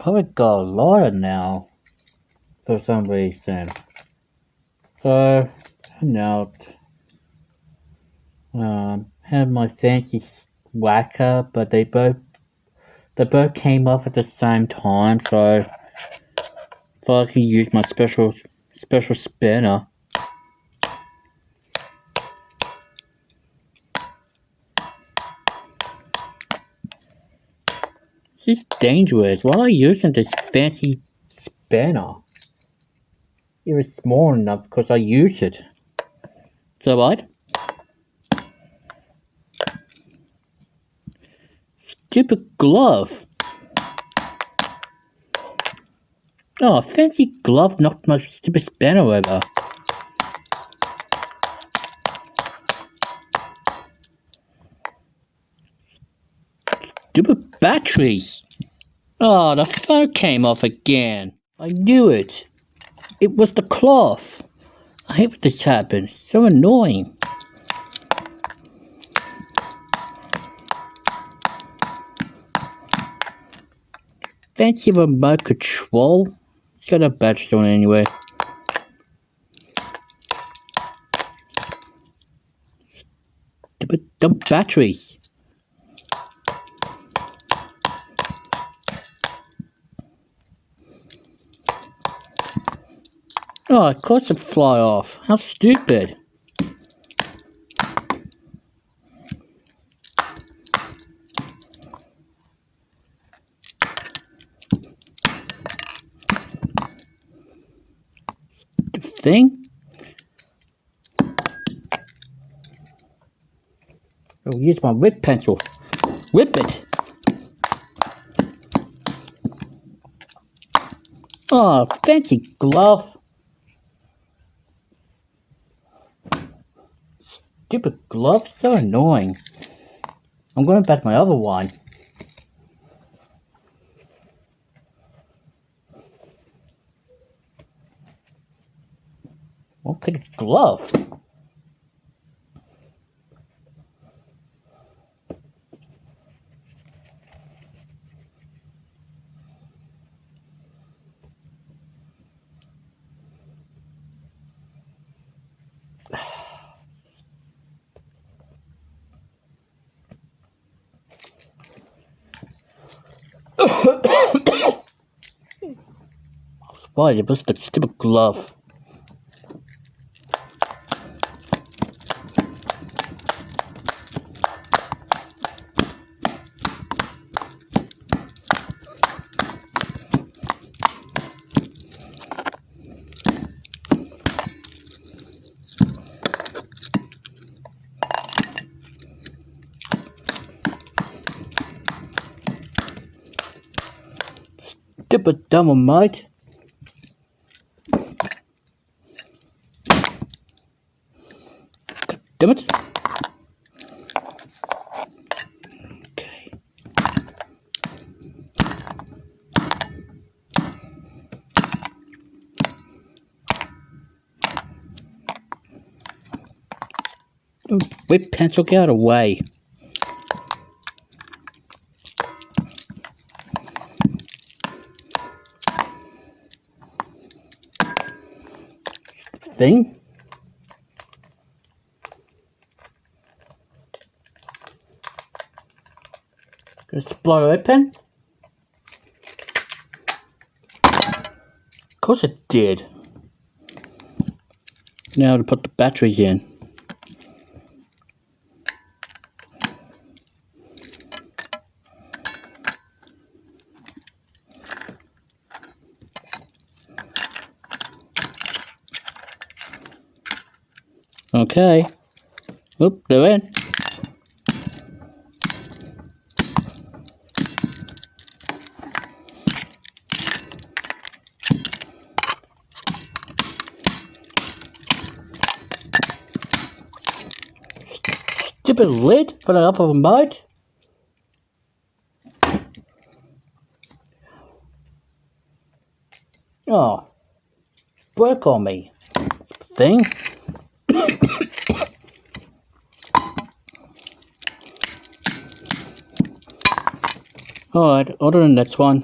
probably got a lot of now for some reason. So now have my fancy whacker, but they both came off at the same time, so I can use my special spinner. This is dangerous. Why am I using this fancy spinner? It was small enough because I use it. Is that right? Stupid glove. Oh, a fancy glove knocked my stupid spinner over. Stupid batteries. Oh, the phone came off again. I knew it. It was the cloth. I hate when this happens. It's so annoying. Fancy remote control. It's got a battery on it anyway. Stupid dumb batteries. Oh, of course it fly off. How stupid. Thing. I'll use my whip pencil. Whip it. Oh, fancy glove. Stupid glove, so annoying. I'm going back to my other one. I'll take a glove. Why, it was the stupid glove. Stupid dynamite. Damn it. Okay. Whip pencil, get out of the way. Thing. Gonna split it open. Of course it did. Now to put the batteries in. Okay. Oop, they're in. Stupid lid for the upper remote. Oh, broke on me. Thing. Alright, on to the next one.